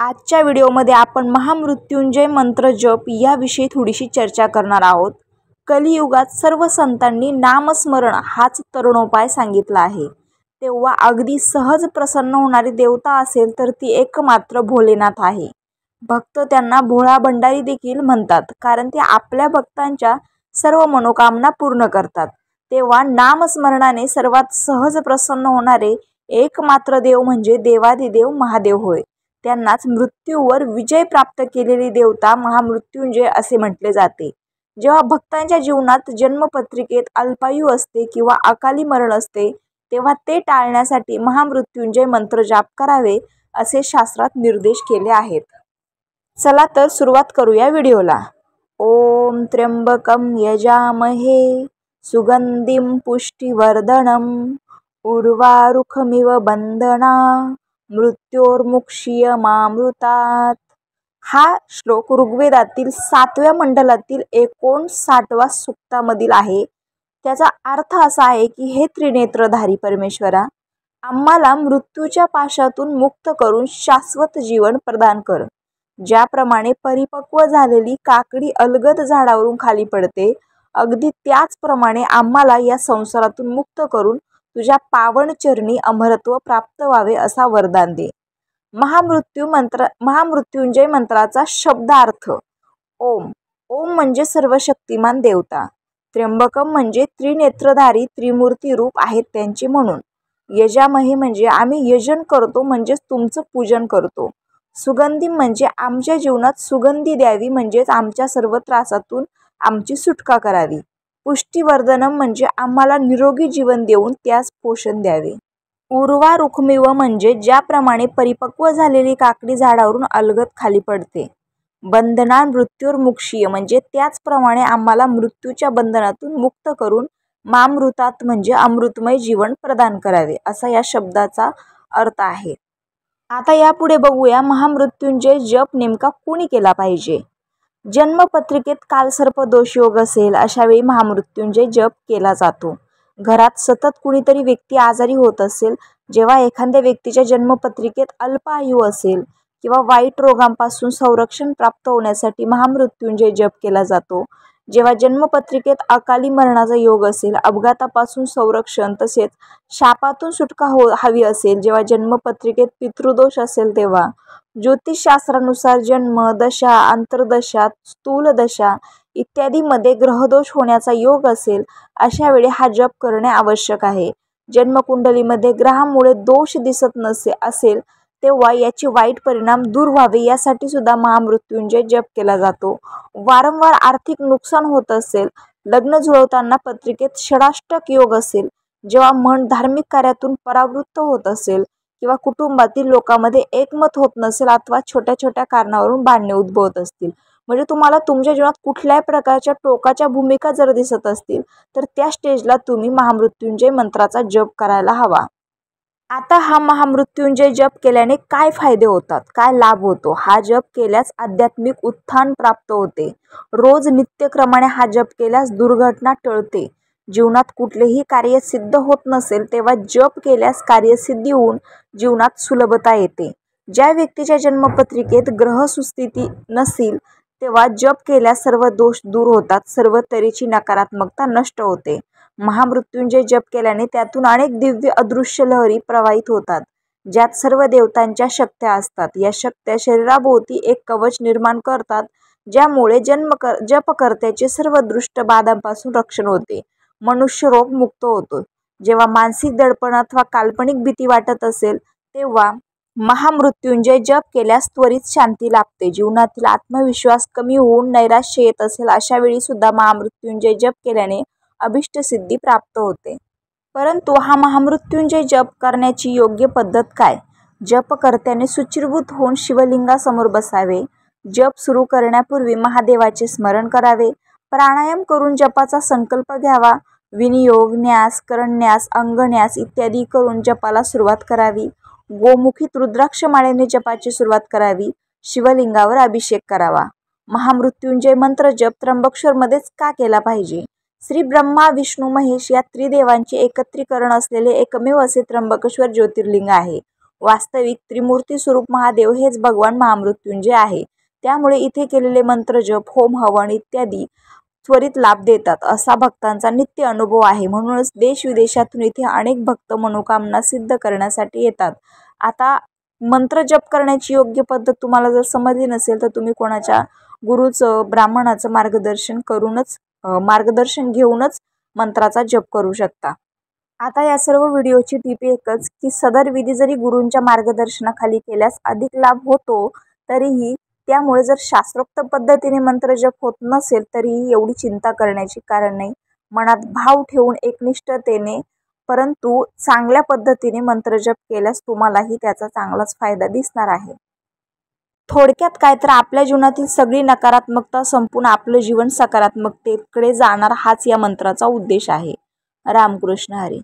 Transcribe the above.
आजच्या व्हिडिओमध्ये आपण महामृत्युंजय मंत्र जप याविषयी थोडीशी चर्चा करणार आहोत। कलियुगात सर्व संतांनी नामस्मरण हाच तरुणोपाय सांगितला आहे। तेव्हा अगदी सहज प्रसन्न होणारी देवता असेल तर ती एकमात्र भोलेनाथ आहे। भक्त त्यांना भोळा भंडारी देखील म्हणतात, कारण ते आपल्या भक्तांच्या सर्व मनोकामना पूर्ण करतात। तेव्हा नामस्मरणाने सर्वात सहज प्रसन्न होणारे एकमात्र देव म्हणजे देवादिदेव महादेव होय। त्यांनाच मृत्यूवर विजय प्राप्त केलेली देवता महामृत्युंजय असे म्हटले जाते। जेव्हा भक्तांच्या जीवनात जन्मपत्रिकेत अल्पायू असते किंवा अकाली मरण असते, तेव्हा ते टाळण्यासाठी महामृत्युंजय मंत्र जाप करावे असे शास्त्रात निर्देश केले आहेत। चला तर सुरुवात करूया व्हिडिओला। ओम त्र्यंबकम यजामहे सुगंधिं पुष्टिवर्धनम उर्वारुकमिव बंधना मृत्योर्मुक्षीयमामृतात्। हा श्लोक ऋग्वेदातील 7व्या मंडलातील 59व्या सूक्तामधील आहे। त्याचा अर्थ असा आहे की हे त्रिनेत्रधारी परमेश्वरा, आम्हाला मृत्यूच्या पाशातून मुक्त करून शाश्वत जीवन प्रदान कर। ज्याप्रमाणे परिपक्व झालेली काकडी अलगद झाडावरून खाली पडते, अगदी त्याचप्रमाणे आम्हाला या संसारातून मुक्त करून तुझ्या पावन चरणी अमरत्व प्राप्त व्हावे असा वरदान दे। महामृत्युंजय मंत्राचा शब्दार्थ ओम। ओम म्हणजे सर्वशक्तिमान देवता। त्र्यंबकम म्हणजे त्रिनेत्रधारी त्रिमूर्ती रूप आहेत त्यांचे म्हणून। यजामहे म्हणजे आम्ही यजन करतो, म्हणजेच तुमचं पूजन करतो। सुगंधी म्हणजे आमच्या जीवनात सुगंधी द्यावी, म्हणजेच आमच्या सर्व त्रासातून आमची सुटका करावी। पुष्टिवर्धनम म्हणजे आम्हाला निरोगी जीवन देऊन त्यास पोषण द्यावे। उर्वारुकमिव म्हणजे ज्याप्रमाणे परिपक्व झालेली काकडी झाडावरून अलगद खाली पडते। बंधना मृत्योर्मुक्षीय म्हणजे त्याचप्रमाणे आम्हाला मृत्यूच्या बंधनातून मुक्त करून मामृतात म्हणजे अमृतमय जीवन प्रदान करावे, असा या शब्दाचा अर्थ आहे। आता यापुढे बघूया महामृत्युंजय जप नेमका कोणी केला पाहिजे। जन्मपत्रिकेत कालसर्प दोष योग असेल अशा वेळी महामृत्युंजय जप केला जातो। घरात सतत कुणीतरी व्यक्ती आजारी होत असेल, जेव्हा एखाद्या व्यक्तीच्या जन्मपत्रिकेत अल्प आयु असेल किंवा वाईट रोगांपासून संरक्षण प्राप्त होण्यासाठी महामृत्युंजय जप केला जातो। जेव्हा जन्मपत्रिकेत अकाली मरणाचा योग असेल, अपघातापासून संरक्षण तसेच शापातून सुटका हवी असेल, जेव्हा जन्मपत्रिकेत पितृदोष असेल, तेव्हा ज्योतिषशास्त्रानुसार जन्म दशा अंतर्दशा स्थूल दशा इत्यादीमध्ये ग्रहदोष होण्याचा योग असेल, अशा वेळी हा जप करणे आवश्यक आहे। जन्मकुंडलीमध्ये ग्रहामुळे दोष दिसत असेल, तेव्हा याची वाईट परिणाम दूर व्हावे यासाठी सुद्धा महामृत्युंजय जप केला जातो। वारंवार आर्थिक नुकसान होत असेल, लग्न जुळवताना पत्रिकेत षडाष्टक योग असेल, जेव्हा मन धार्मिक कार्यातून परावृत्त होत असेल किंवा कुटुंबातील लोकांमध्ये एकमत होत नसेल अथवा छोट्या छोट्या कारणावरून भांडणे उद्भवत असतील, म्हणजे तुम्हाला तुमच्या जीवनात कुठल्याही प्रकारच्या टोकाच्या भूमिका जर दिसत असतील, तर त्या स्टेजला तुम्ही महामृत्युंजय मंत्राचा जप करायला हवा। आता हा महामृत्युंजय जप केल्याने काय फायदे होतात, काय लाभ होतो? हा जप केल्यास आध्यात्मिक उत्थान प्राप्त होते। रोज नित्यक्रमाने हा जप केल्यास दुर्घटना टळते। जीवनात कुठलेही कार्य सिद्ध होत नसेल, तेव्हा जप केल्यास कार्यसिद्धी होऊन जीवनात सुलभता येते। ज्या व्यक्तीच्या जन्मपत्रिकेत ग्रह सुस्थिती नसेल, तेव्हा जप केल्यास सर्व दोष दूर होतात, सर्व तऱ्हेची नकारात्मकता नष्ट होते। महामृत्युंजय जप केल्याने त्यातून अनेक दिव्य अदृश्य लहरी प्रवाहित होतात, ज्यात सर्व देवतांच्या शक्त्या असतात। या शक्त्या शरीराभोवती एक कवच निर्माण करतात, ज्यामुळे जपकर्त्याचे सर्व दृष्ट बाधांपासून रक्षण होते, मनुष्य रोग मुक्त होतो। जेव्हा मानसिक दडपण अथवा काल्पनिक भीती वाटत असेल, तेव्हा महामृत्युंजय जप केल्यास त्वरित शांती लाभते। जीवनातील आत्मविश्वास कमी होऊन नैराश्य येत असेल, अशा वेळी सुद्धा महामृत्युंजय जप केल्याने अभिष्ट सिद्धी प्राप्त होते। परंतु हा महामृत्युंजय जप करण्याची योग्य पद्धत काय? जपकर्त्याने शुचिर्भूत होऊन शिवलिंगासमोर बसावे। जप सुरू करण्यापूर्वी महादेवाचे स्मरण करावे। प्राणायाम करून जपाचा संकल्प घ्यावा। विनियोग न्यास करणन्यास अंगन्यास इत्यादी करून जपाला सुरुवात करावी। गोमुखीत रुद्राक्ष माळेने जपाची सुरुवात करावी। शिवलिंगावर अभिषेक करावा। महामृत्युंजय मंत्र जप त्र्यंबकेश्वरमध्येच का केला पाहिजे? श्री ब्रह्मा विष्णू महेश या त्रिदेवांचे एकत्रीकरण असलेले एकमेव असे त्र्यंबकेश्वर ज्योतिर्लिंग आहे। वास्तविक त्रिमूर्ती स्वरूप महादेव हेच भगवान महामृत्युंजय आहे. त्यामुळे इथे केलेले मंत्रजप, होम, हवन इत्यादी त्वरित लाभ देतात असा भक्तांचा नित्य अनुभव आहे. म्हणूनच देश-विदेशातून इथे अनेक भक्त मनोकामना सिद्ध करण्यासाठी येतात. आता मंत्र जप करण्याची योग्य पद्धत तुम्हाला जर समजली नसेल तर तुम्ही कोणाच्या गुरुचं, ब्राह्मणाचं मार्गदर्शन घेऊनच मंत्राचा जप करू शकता. आता या सर्व व्हिडिओची टीप एकच की सदर विधी जरी गुरूंच्या मार्गदर्शनाखाली केल्यास अधिक लाभ होतो, तरीही त्यामुळे जर शास्त्रोक्त पद्धतीने मंत्रजप होत नसेल तरीही एवढी चिंता करण्याची कारण नाही. मनात भाव ठेवून एकनिष्ठतेने परंतु चांगल्या पद्धतीने मंत्रजप केल्यास तुम्हालाही त्याचा चांगलाच फायदा दिसणार आहे. थोडक्यात काय तर आपल्या जीवनातील सगळी नकारात्मकता संपून आपलं जीवन सकारात्मकतेकडे जाणार हाच या मंत्राचा उद्देश आहे. रामकृष्ण हरी.